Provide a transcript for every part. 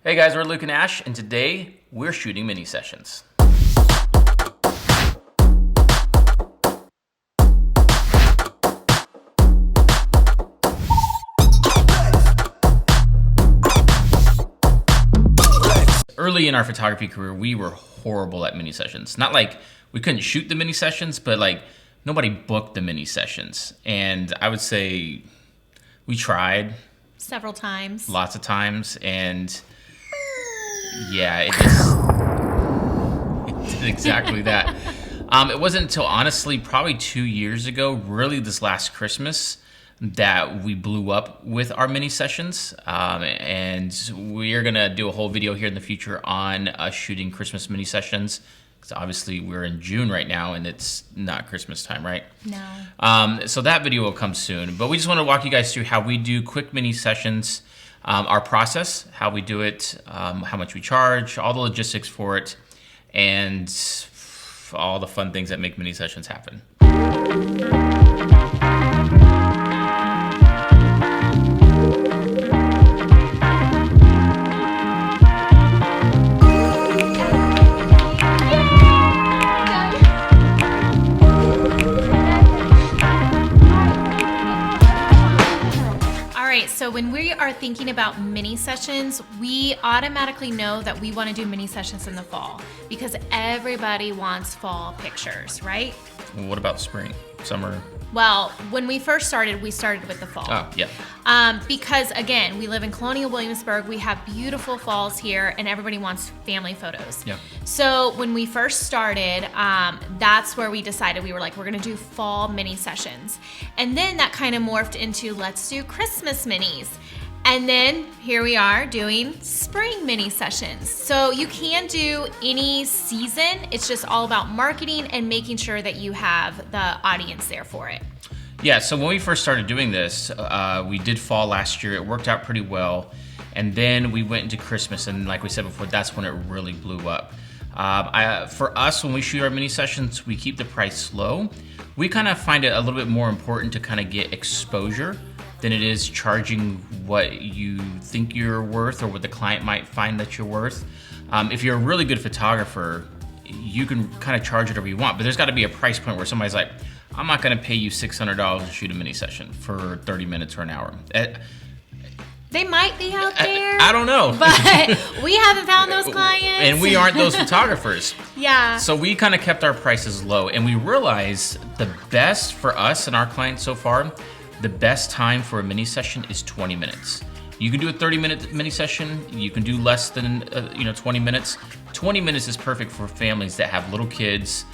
Hey guys, we're Luke and Ash, and today we're shooting mini sessions. Early in our photography career, we were horrible at mini sessions. Not like we couldn't shoot the mini sessions, but like nobody booked the mini sessions. And I would say we tried several times, lots of times, and yeah, it did exactly that. It wasn't until honestly probably 2 years ago, really this last Christmas, that we blew up with our mini sessions. And we're gonna do a whole video here in the future on us shooting Christmas mini sessions. Because obviously we're in June right now and it's not Christmas time, right? No. So that video will come soon. But we just want to walk you guys through how we do quick mini sessions, our process, how we do it, how much we charge, all the logistics for it, and all the fun things that make mini sessions happen. So when we are thinking about mini sessions, we automatically know that we want to do mini sessions in the fall because everybody wants fall pictures, right? What about spring, summer? Well, when we first started, we started with the fall. Oh, yeah. Because again, we live in Colonial Williamsburg. We have beautiful falls here and everybody wants family photos. Yeah. So when we first started, that's where we decided we're gonna do fall mini sessions. And then that kind of morphed into let's do Christmas minis. And then here we are doing spring mini sessions. So you can do any season. It's just all about marketing and making sure that you have the audience there for it. Yeah, so when we first started doing this, we did fall last year. It worked out pretty well. And then we went into Christmas, and like we said before, that's when it really blew up. For us, when we shoot our mini sessions, we keep the price low. We kind of find it a little bit more important to kind of get exposure than it is charging what you think you're worth or what the client might find that you're worth. If you're a really good photographer, you can kind of charge whatever you want, but there's got to be a price point where somebody's like, I'm not going to pay you $600 to shoot a mini session for 30 minutes or an hour. They might be out there. I don't know. But we haven't found those clients. And we aren't those photographers. Yeah. So we kind of kept our prices low, and we realized the best for us and our clients so far, the best time for a mini session is 20 minutes. You can do a 30-minute mini session. You can do less than 20 minutes. 20 minutes is perfect for families that have little kids,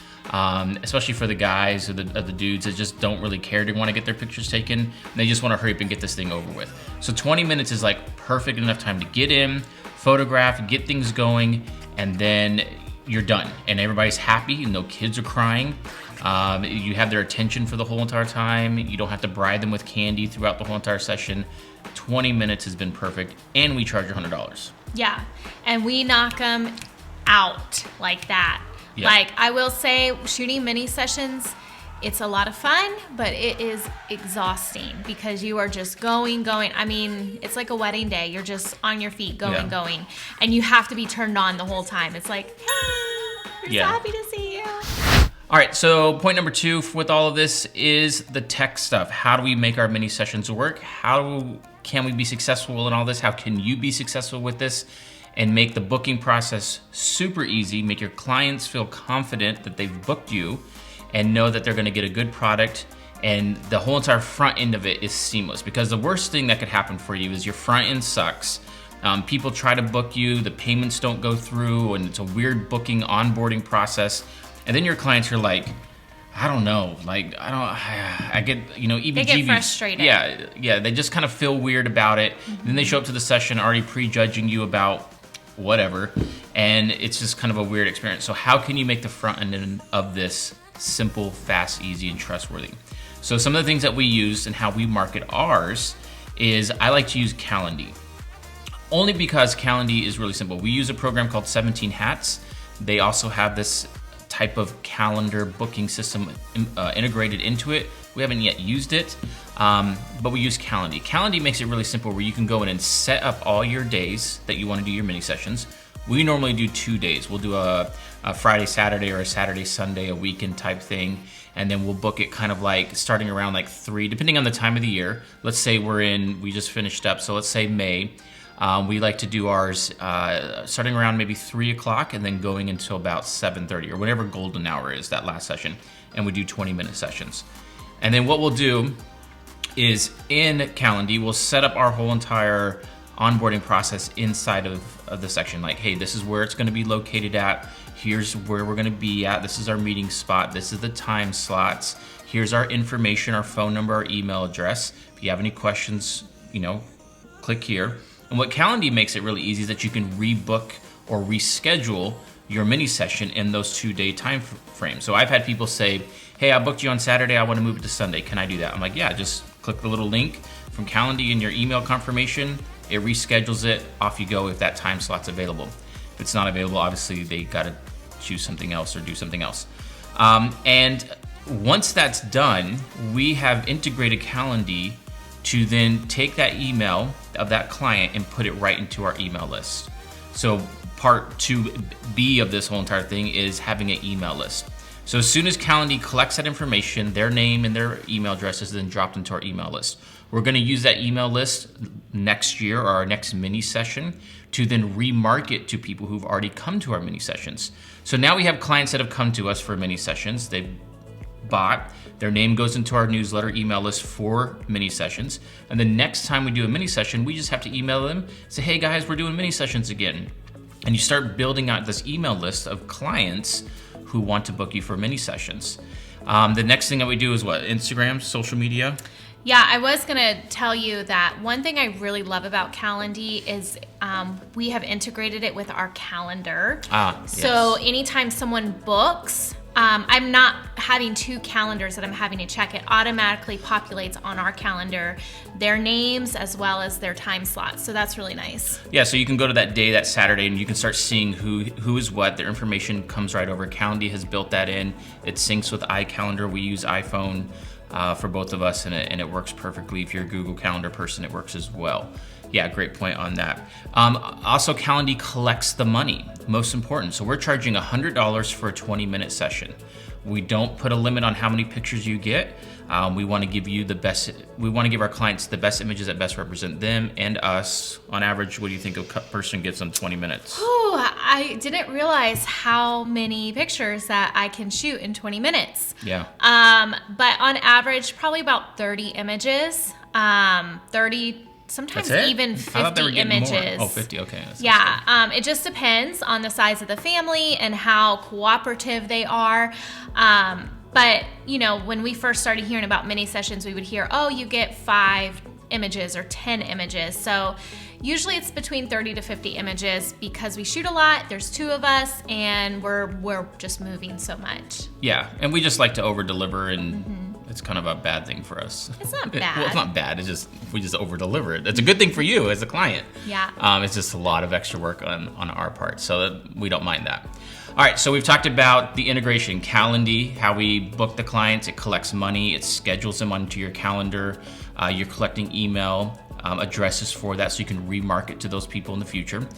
especially for the guys or the dudes that just don't really care to want to get their pictures taken. They just want to hurry up and get this thing over with. So 20 minutes is like perfect enough time to get in, photograph, get things going, and then you're done. And everybody's happy, no kids are crying. You have their attention for the whole entire time. You don't have to bribe them with candy throughout the whole entire session. 20 minutes has been perfect, and we charge $100. Yeah, and we knock them out like that. Yeah. Like, I will say, shooting mini sessions, it's a lot of fun, but it is exhausting because you are just going. I mean, it's like a wedding day. You're just on your feet, going. And you have to be turned on the whole time. It's like, hey, we're so happy to see you. All right, so point number 2 with all of this is the tech stuff. How do we make our mini sessions work? How can we be successful in all this? How can you be successful with this and make the booking process super easy, make your clients feel confident that they've booked you and know that they're gonna get a good product, and the whole entire front end of it is seamless? Because the worst thing that could happen for you is your front end sucks. People try to book you, the payments don't go through, and it's a weird booking onboarding process. And then your clients are like, I don't know, like, I get, EBGBs. They get frustrated. Yeah, they just kind of feel weird about it. Mm-hmm. Then they show up to the session already prejudging you about whatever, and it's just kind of a weird experience. So how can you make the front end of this simple, fast, easy, and trustworthy? So some of the things that we use and how we market ours is I like to use Calendly. Only because Calendly is really simple. We use a program called 17 Hats. They also have this type of calendar booking system integrated into it, We haven't yet used it, but we use Calendly. Calendly makes it really simple where you can go in and set up all your days that you want to do your mini sessions. We normally do 2 days. We'll do a Friday, Saturday, or a Saturday, Sunday, a weekend type thing. And then we'll book it kind of like starting around like 3, depending on the time of the year. Let's say we just finished up, so let's say May. We like to do ours starting around maybe 3 o'clock and then going until about 7:30 or whatever golden hour is, that last session. And we do 20-minute sessions. And then what we'll do is in Calendly, we'll set up our whole entire onboarding process inside of the section. Like, hey, this is where it's going to be located at. Here's where we're going to be at. This is our meeting spot. This is the time slots. Here's our information, our phone number, our email address. If you have any questions, click here. And what Calendly makes it really easy is that you can rebook or reschedule your mini session in those 2-day time frames. So I've had people say, hey, I booked you on Saturday. I want to move it to Sunday. Can I do that? I'm like, yeah, just click the little link from Calendly in your email confirmation. It reschedules it. Off you go if that time slot's available. If it's not available, obviously they got to choose something else or do something else. And once that's done, we have integrated Calendly to then take that email of that client and put it right into our email list. So part 2B of this whole entire thing is having an email list. So as soon as Calendly collects that information, their name and their email address is then dropped into our email list. We're going to use that email list next year or our next mini session to then remarket to people who've already come to our mini sessions. So now we have clients that have come to us for mini sessions. They've bought, their name goes into our newsletter email list for mini sessions. And the next time we do a mini session, we just have to email them, say, hey guys, we're doing mini sessions again. And you start building out this email list of clients who want to book you for mini sessions. The next thing that we do is what? Instagram, social media? Yeah, I was going to tell you that one thing I really love about Calendly is we have integrated it with our calendar. So anytime someone books, I'm not having 2 calendars that I'm having to check. It automatically populates on our calendar their names as well as their time slots. So that's really nice. Yeah, so you can go to that day, that Saturday, and you can start seeing who is what. Their information comes right over. Calendly has built that in. It syncs with iCalendar. We use iPhone for both of us, and it works perfectly. If you're a Google Calendar person, it works as well. Yeah, great point on that. Also, Calendly collects the money, most important. So we're charging $100 for a 20-minute session. We don't put a limit on how many pictures you get. We want to give you the best. We want to give our clients the best images that best represent them and us. On average, what do you think a person gets in 20 minutes? Ooh, I didn't realize how many pictures that I can shoot in 20 minutes. Yeah. But on average, probably about 30 images. 30. Sometimes even 50 images. More. Oh, 50, okay. Yeah, it just depends on the size of the family and how cooperative they are. But, when we first started hearing about mini sessions, we would hear, oh, you get 5 images or 10 images. So usually it's between 30 to 50 images because we shoot a lot, there's 2 of us, and we're just moving so much. Yeah, and we just like to over-deliver, and it's kind of a bad thing for us. It's not bad. Well, it's not bad. It's just we just over-deliver it. It's a good thing for you as a client. Yeah. It's just a lot of extra work on our part, so we don't mind that. All right, so we've talked about the integration, Calendly, how we book the clients. It collects money. It schedules them onto your calendar. You're collecting email addresses for that so you can remarket to those people in the future.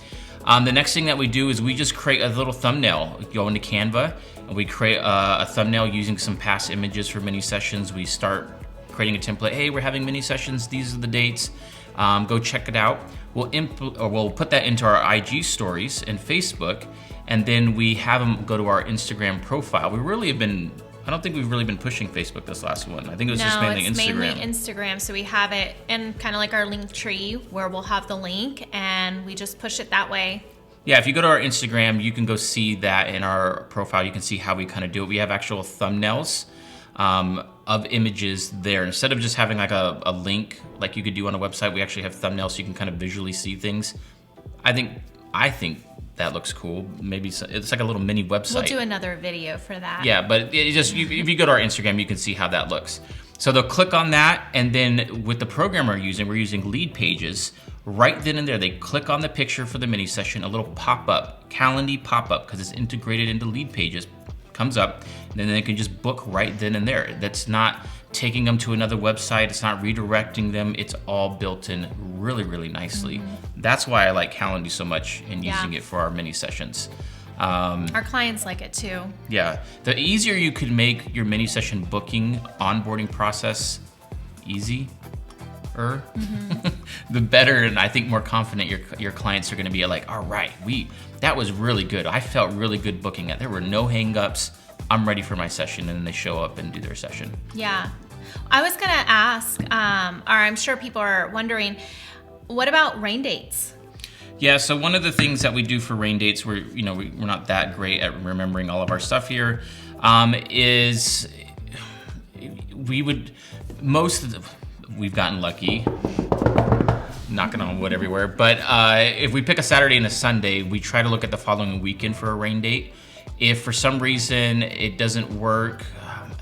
The next thing that we do is we just create a little thumbnail. We go into Canva and we create a thumbnail using some past images for mini sessions. We start creating a template. Hey, we're having mini sessions. These are the dates. Go check it out. We'll put that into our IG stories and Facebook, and then we have them go to our Instagram profile. I don't think we've really been pushing Facebook this last one. I think it was just mainly Instagram. No, it's mainly Instagram. So we have it in kind of like our link tree where we'll have the link and we just push it that way. Yeah, if you go to our Instagram, you can go see that in our profile. You can see how we kind of do it. We have actual thumbnails of images there. Instead of just having like a link like you could do on a website, we actually have thumbnails so you can kind of visually see things. I think that looks cool. Maybe it's like a little mini website. We'll do another video for that. Yeah, but if you go to our Instagram, you can see how that looks. So they'll click on that, and then with the program we're using lead pages. Right then and there, they click on the picture for the mini session, a little pop-up, Calendly pop-up, because it's integrated into lead pages, comes up, and then they can just book right then and there. That's not taking them to another website. It's not redirecting them. It's all built in really, really nicely. That's why I like Calendly so much and using it for our mini sessions. Our clients like it too. Yeah, the easier you could make your mini session booking onboarding process easy, the better, and I think more confident your clients are going to be like, all right, that was really good. I felt really good booking it. There were no hang-ups. I'm ready for my session, and then they show up and do their session. Yeah, I was going to ask, or I'm sure people are wondering, what about rain dates? Yeah, so one of the things that we do for rain dates, we're not that great at remembering all of our stuff here, is we've gotten lucky, knocking on wood everywhere, but if we pick a Saturday and a Sunday, we try to look at the following weekend for a rain date. If for some reason it doesn't work,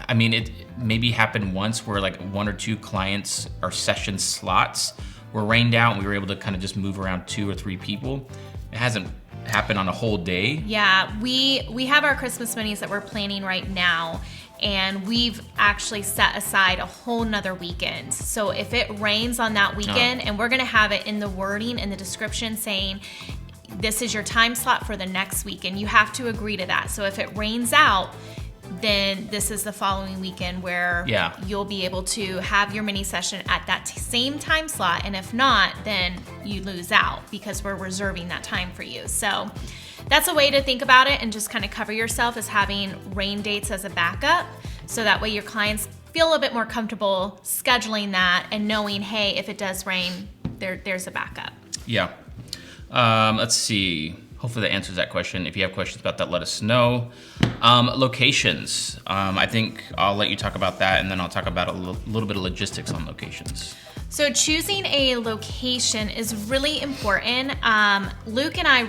it maybe happened once where like 1 or 2 clients or session slots were rained out and we were able to kind of just move around 2 or 3 people. It hasn't happened on a whole day. Yeah, we have our Christmas minis that we're planning right now, and we've actually set aside a whole nother weekend. So if it rains on that weekend, and we're gonna have it in the wording in the description saying, this is your time slot for the next weekend. You have to agree to that. So if it rains out, then this is the following weekend where you'll be able to have your mini session at that same time slot. And if not, then you lose out because we're reserving that time for you. So that's a way to think about it and just kind of cover yourself as having rain dates as a backup. So that way your clients feel a bit more comfortable scheduling that and knowing, hey, if it does rain, there's a backup. Yeah. Let's see. Hopefully that answers that question. If you have questions about that, let us know. Locations. I think I'll let you talk about that, and then I'll talk about a little bit of logistics on locations. So choosing a location is really important. Luke and I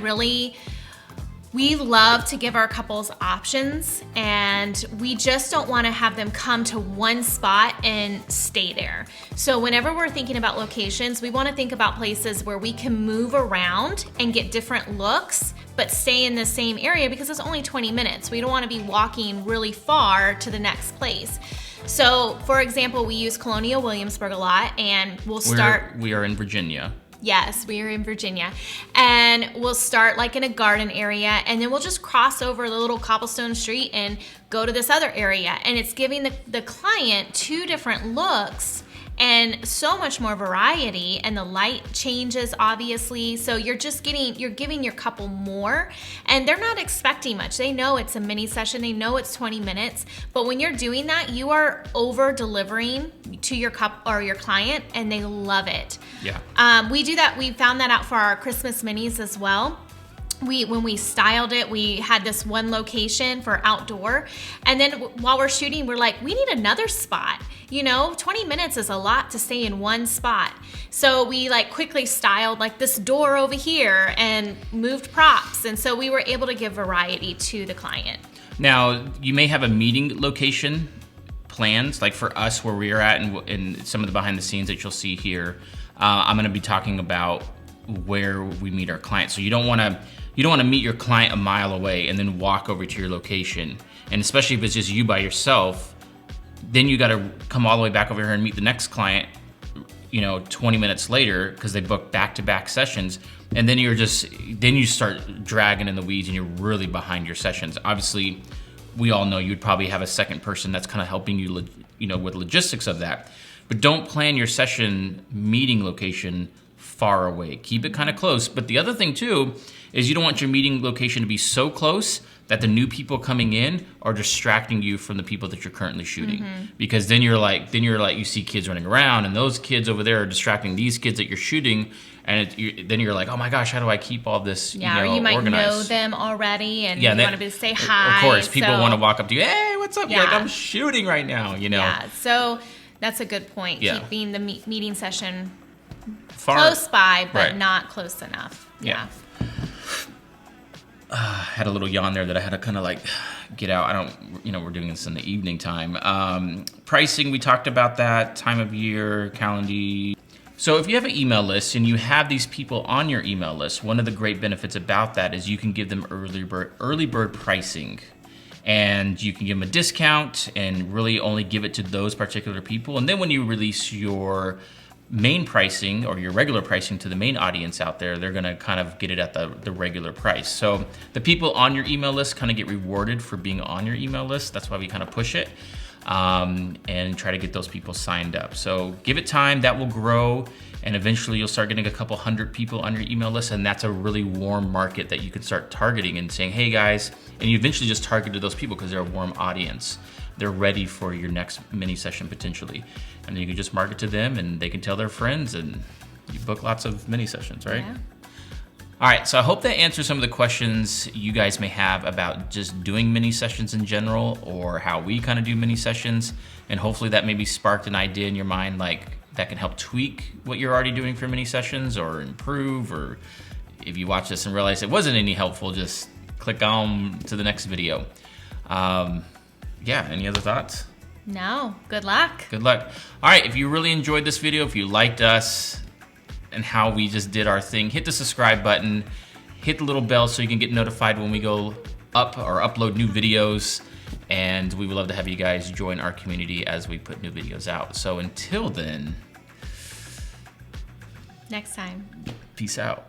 we love to give our couples options, and we just don't want to have them come to one spot and stay there. So whenever we're thinking about locations, we want to think about places where we can move around and get different looks, but stay in the same area because it's only 20 minutes. We don't want to be walking really far to the next place. So for example, we use Colonial Williamsburg a lot, and we are in Virginia. Yes, we are in Virginia, and we'll start like in a garden area, and then we'll just cross over the little cobblestone street and go to this other area, and it's giving the client 2 different looks and so much more variety, and the light changes obviously, so you're giving your couple more, and they're not expecting much. They know it's a mini session, they know it's 20 minutes, but when you're doing that, you are over delivering to your couple or your client, and they love it. Yeah. We do that. We found that out for our Christmas minis as well. When we styled it, we had this one location for outdoor, and then while we're shooting, we're like, we need another spot. 20 minutes is a lot to stay in one spot. So we like quickly styled like this door over here and moved props, and so we were able to give variety to the client. Now, you may have a meeting location plans, like for us where we are at, and some of the behind the scenes that you'll see here. I'm going to be talking about where we meet our clients. So you don't want to meet your client a mile away and then walk over to your location. And especially if it's just you by yourself, then you got to come all the way back over here and meet the next client, 20 minutes later because they booked back-to-back sessions. And then you start dragging in the weeds and you're really behind your sessions. Obviously, we all know you'd probably have a second person that's kind of helping you, with logistics of that. But don't plan your session meeting location far away. Keep it kind of close. But the other thing too is you don't want your meeting location to be so close that the new people coming in are distracting you from the people that you're currently shooting. Because then you're like you see kids running around, and those kids over there are distracting these kids that you're shooting, and then you're like, oh my gosh, how do I keep all this or you might organized? Know them already, and you want to say hi. Of course, people want to walk up to you, hey, what's up? You're like, I'm shooting right now, Yeah, so that's a good point. Yeah. Keeping the meeting session close by, but not close enough. Yeah. Had a little yawn there that I had to kind of like get out. We're doing this in the evening time. Pricing, we talked about that, time of year, Calendly. So if you have an email list and you have these people on your email list, one of the great benefits about that is you can give them early bird pricing. and you can give them a discount and really only give it to those particular people. And then when you release your main pricing or your regular pricing to the main audience out there, they're gonna kind of get it at the regular price. So the people on your email list kind of get rewarded for being on your email list. That's why we kind of push it and try to get those people signed up. So give it time, that will grow. And eventually you'll start getting a couple hundred people on your email list, and that's a really warm market that you can start targeting and saying, hey guys, and you eventually just targeted those people because they're a warm audience. They're ready for your next mini session potentially. And then you can just market to them and they can tell their friends and you book lots of mini sessions, right? Yeah. All right, so I hope that answers some of the questions you guys may have about just doing mini sessions in general or how we kind of do mini sessions. And hopefully that maybe sparked an idea in your mind, like that can help tweak what you're already doing for mini sessions or improve, or if you watch this and realize it wasn't any helpful, just click on to the next video. Yeah, any other thoughts? No, good luck. Good luck. All right, if you really enjoyed this video, if you liked us and how we just did our thing, hit the subscribe button, hit the little bell so you can get notified when we go up or upload new videos. And we would love to have you guys join our community as we put new videos out. So until then, Next time. peace out.